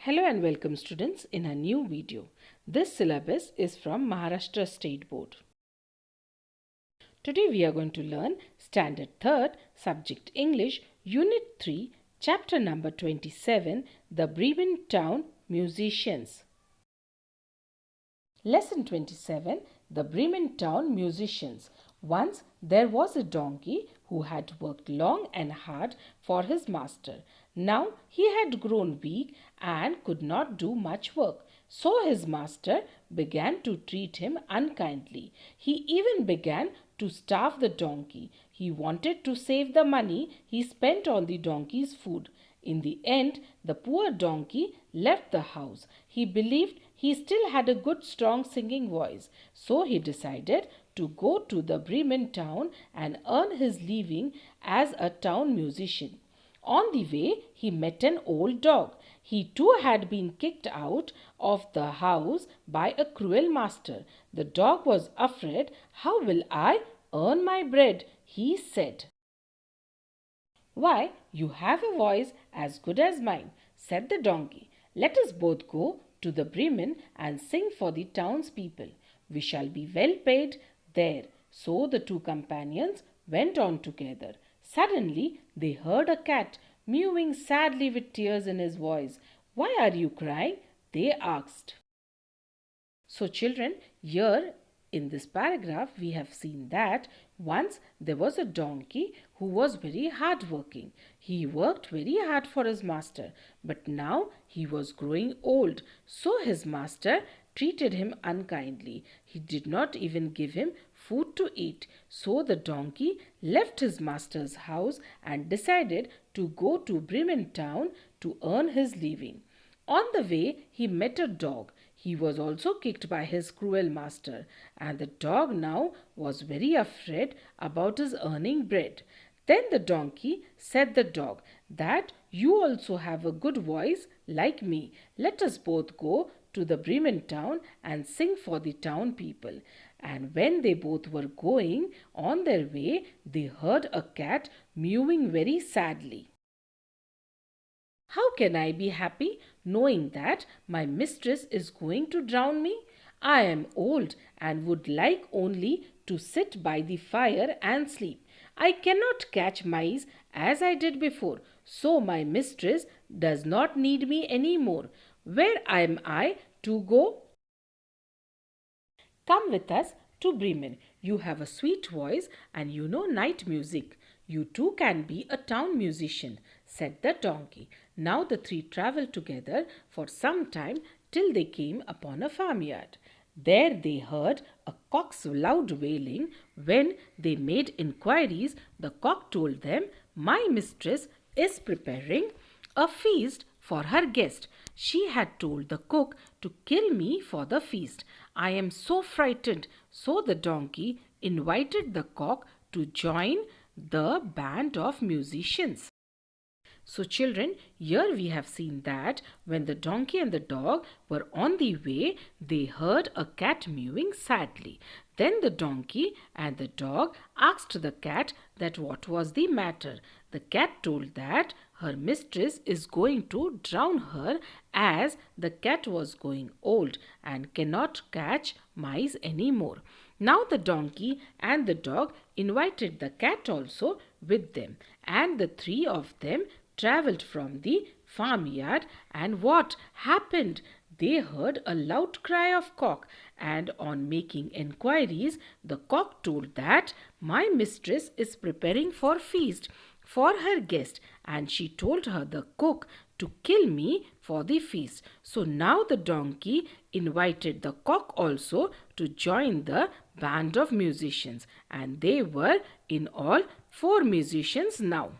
Hello and welcome students in a new video. This syllabus is from Maharashtra State Board. Today we are going to learn Standard 3rd, Subject English, Unit 3, Chapter number 27, The Bremen Town Musicians. Lesson 27, The Bremen Town Musicians. Once there was a donkey who had worked long and hard for his master. Now he had grown weak and could not do much work. So his master began to treat him unkindly. He even began to starve the donkey. He wanted to save the money he spent on the donkey's food. In the end, the poor donkey left the house. He believed he still had a good strong singing voice. So he decided to go to the Bremen town and earn his living as a town musician. On the way, he met an old dog. He too had been kicked out of the house by a cruel master. The dog was afraid. "How will I earn my bread?" he said. "Why, you have a voice as good as mine," said the donkey. "Let us both go to the Bremen and sing for the townspeople. We shall be well paid there." So the two companions went on together. Suddenly they heard a cat mewing sadly with tears in his voice. "Why are you crying?" they asked. So children, here in this paragraph we have seen that once there was a donkey who was very hard working. He worked very hard for his master, but now he was growing old. So his master treated him unkindly. He did not even give him food to eat. So the donkey left his master's house and decided to go to Bremen town to earn his living. On the way, he met a dog. He was also kicked by his cruel master, and the dog now was very afraid about his earning bread. Then the donkey said the dog that "You also have a good voice like me. Let us both go to the Bremen town and sing for the town people." And when they both were going on their way, they heard a cat mewing very sadly. "How can I be happy knowing that my mistress is going to drown me? I am old and would like only to sit by the fire and sleep. I cannot catch mice as I did before, so my mistress does not need me any more. Where am I to go?" "Come with us to Bremen. You have a sweet voice and you know night music. You too can be a town musician," said the donkey. Now the three travelled together for some time till they came upon a farmyard. There they heard a cock's loud wailing. When they made inquiries, the cock told them, "My mistress is preparing a feast for her guest. She had told the cook to kill me for the feast. I am so frightened." So the donkey invited the cock to join the band of musicians. So children, here we have seen that when the donkey and the dog were on the way, they heard a cat mewing sadly. Then the donkey and the dog asked the cat that what was the matter. The cat told that her mistress is going to drown her as the cat was going old and cannot catch mice anymore. Now the donkey and the dog invited the cat also with them, and the three of them travelled from the farmyard. And what happened? They heard a loud cry of cock, and on making enquiries, the cock told that "My mistress is preparing for feast for her guest, and she told her the cook to kill me for the feast." So now the donkey invited the cock also to join the band of musicians, and they were in all 4 musicians now.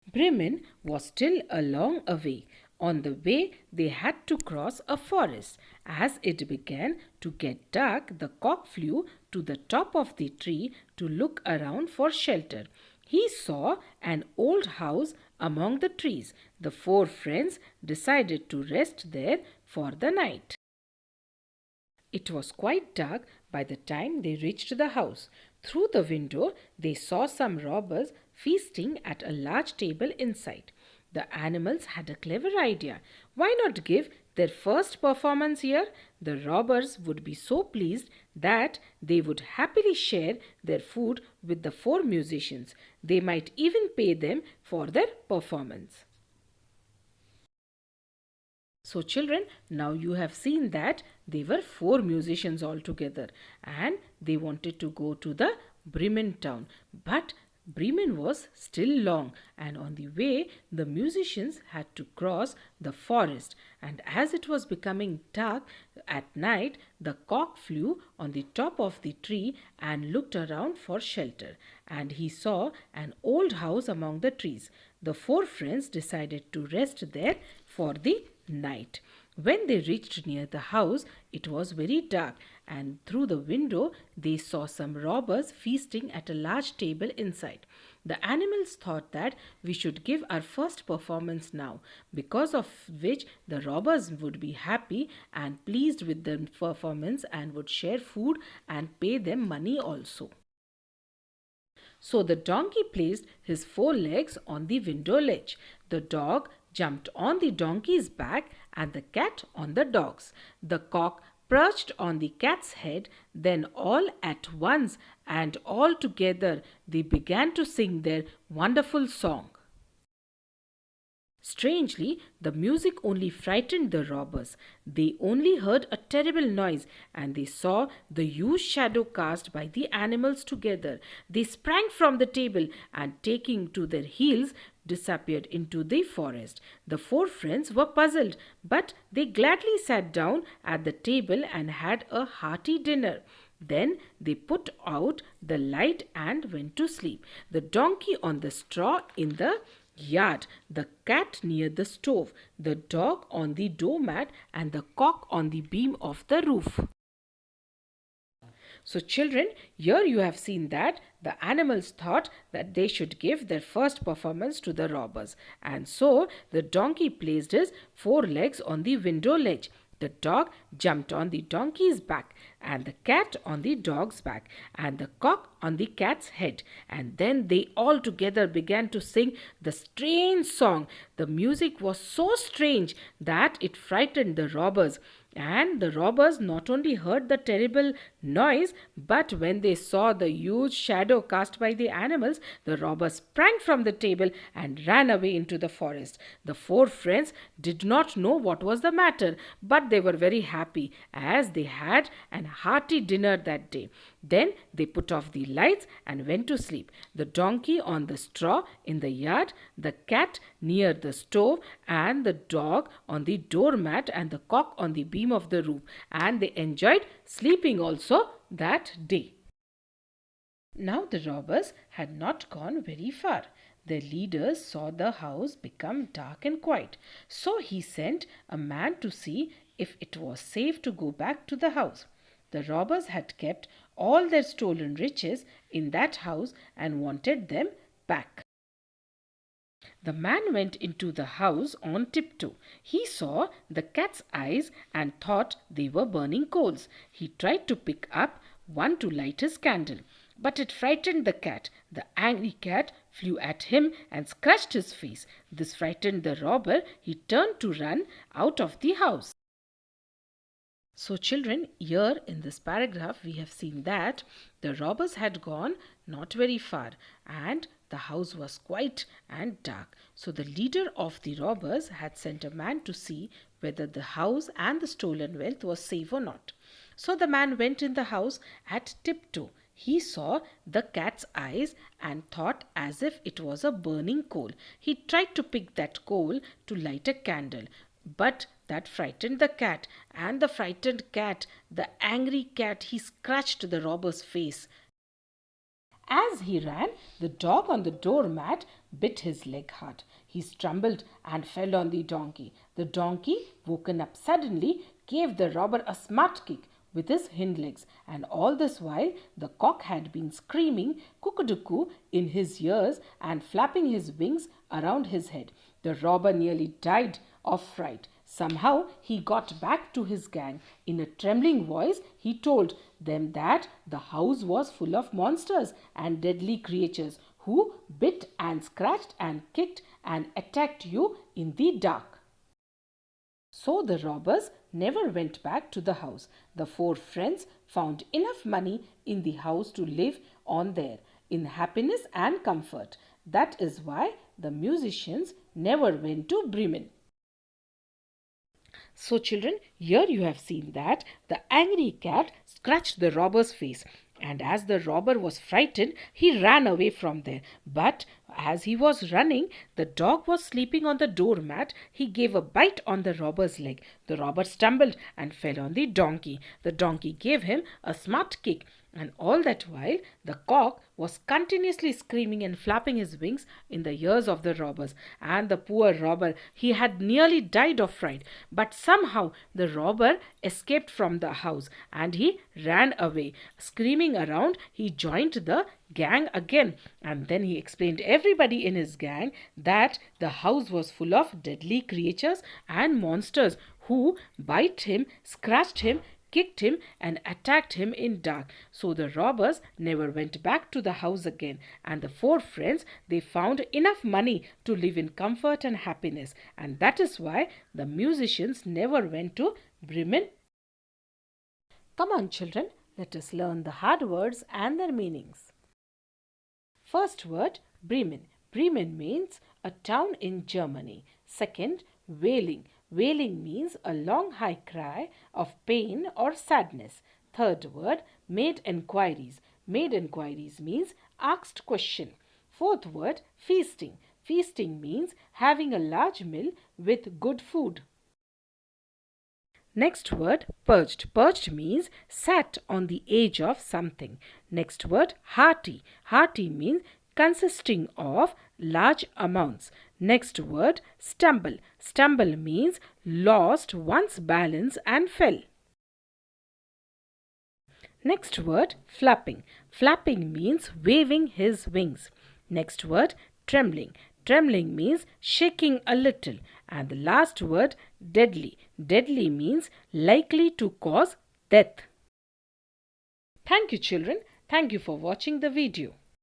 Bremen was still a long away. On the way, they had to cross a forest. As it began to get dark, the cock flew to the top of the tree to look around for shelter. He saw an old house among the trees. The 4 friends decided to rest there for the night. It was quite dark by the time they reached the house. Through the window, they saw some robbers feasting at a large table inside. The animals had a clever idea. Why not give their first performance here? The robbers would be so pleased that they would happily share their food with the four musicians. They might even pay them for their performance. So, children, now you have seen that they were four musicians altogether and they wanted to go to the Bremen town. But Bremen was still long, and on the way, the musicians had to cross the forest. And as it was becoming dark at night, the cock flew on the top of the tree and looked around for shelter. And he saw an old house among the trees. The four friends decided to rest there for the night. When they reached near the house, it was very dark, and through the window they saw some robbers feasting at a large table inside. The animals thought that we should give our first performance now, because of which the robbers would be happy and pleased with the performance and would share food and pay them money also. So the donkey placed his four legs on the window ledge. The dog jumped on the donkey's back and the cat on the dog's. The cock perched on the cat's head. Then all at once and all together they began to sing their wonderful song. Strangely, the music only frightened the robbers. They only heard a terrible noise and they saw the huge shadow cast by the animals together. They sprang from the table and, taking to their heels, disappeared into the forest. The four friends were puzzled, but they gladly sat down at the table and had a hearty dinner. Then they put out the light and went to sleep. The donkey on the straw in the yard, the cat near the stove, the dog on the doormat, and the cock on the beam of the roof. So, children, here you have seen that the animals thought that they should give their first performance to the robbers, and so the donkey placed his four legs on the window ledge. The dog jumped on the donkey's back, and the cat on the dog's back, and the cock on the cat's head. And then they all together began to sing the strange song. The music was so strange that it frightened the robbers. And the robbers not only heard the terrible noise, but when they saw the huge shadow cast by the animals, the robbers sprang from the table and ran away into the forest. The four friends did not know what was the matter, but they were very happy as they had an hearty dinner that day. Then they put off the lights and went to sleep. The donkey on the straw in the yard, the cat near the stove, and the dog on the doormat, and the cock on the beam of the roof. And they enjoyed sleeping also that day. Now the robbers had not gone very far. Their leaders saw the house become dark and quiet. So he sent a man to see if it was safe to go back to the house. The robbers had kept all their stolen riches in that house and wanted them back. The man went into the house on tiptoe. He saw the cat's eyes and thought they were burning coals. He tried to pick up one to light his candle, but it frightened the cat. The angry cat flew at him and scratched his face. This frightened the robber. He turned to run out of the house. So children, here in this paragraph we have seen that the robbers had gone not very far and the house was quiet and dark. So the leader of the robbers had sent a man to see whether the house and the stolen wealth was safe or not. So the man went in the house at tiptoe. He saw the cat's eyes and thought as if it was a burning coal. He tried to pick that coal to light a candle, but that frightened the cat, and the frightened cat, the angry cat, he scratched the robber's face. As he ran, the dog on the doormat bit his leg hard. He stumbled and fell on the donkey. The donkey, woken up suddenly, gave the robber a smart kick with his hind legs, and all this while the cock had been screaming cuckoo in his ears and flapping his wings around his head. The robber nearly died of fright. Somehow he got back to his gang. In a trembling voice, he told them that the house was full of monsters and deadly creatures who bit and scratched and kicked and attacked you in the dark." So the robbers never went back to the house. The four friends found enough money in the house to live on there in happiness and comfort. That is why the musicians never went to Bremen. So children, here you have seen that the angry cat scratched the robber's face, and as the robber was frightened, he ran away from there. But as he was running, the dog was sleeping on the doormat. He gave a bite on the robber's leg. The robber stumbled and fell on the donkey. The donkey gave him a smart kick, and all that while the cock was continuously screaming and flapping his wings in the ears of the robbers. And the poor robber, he had nearly died of fright. But somehow the robber escaped from the house and he ran away. Screaming around, he joined the gang again, and then he explained everybody in his gang that the house was full of deadly creatures and monsters who bite him, scratched him, kicked him and attacked him in dark. So the robbers never went back to the house again, and the four friends, they found enough money to live in comfort and happiness, and that is why the musicians never went to Bremen. Come on children, let us learn the hard words and their meanings. First word, Bremen. Bremen means a town in Germany. Second, wailing. Wailing means a long high cry of pain or sadness. Third word, made enquiries. Made enquiries means asked question. Fourth word, feasting. Feasting means having a large meal with good food. Next word, perched. Perched means sat on the edge of something. Next word, hearty. Hearty means consisting of large amounts. Next word, stumble. Stumble means lost one's balance and fell. Next word, flapping. Flapping means waving his wings. Next word, trembling. Trembling means shaking a little. And the last word, deadly. Deadly means likely to cause death. Thank you children. Thank you for watching the video.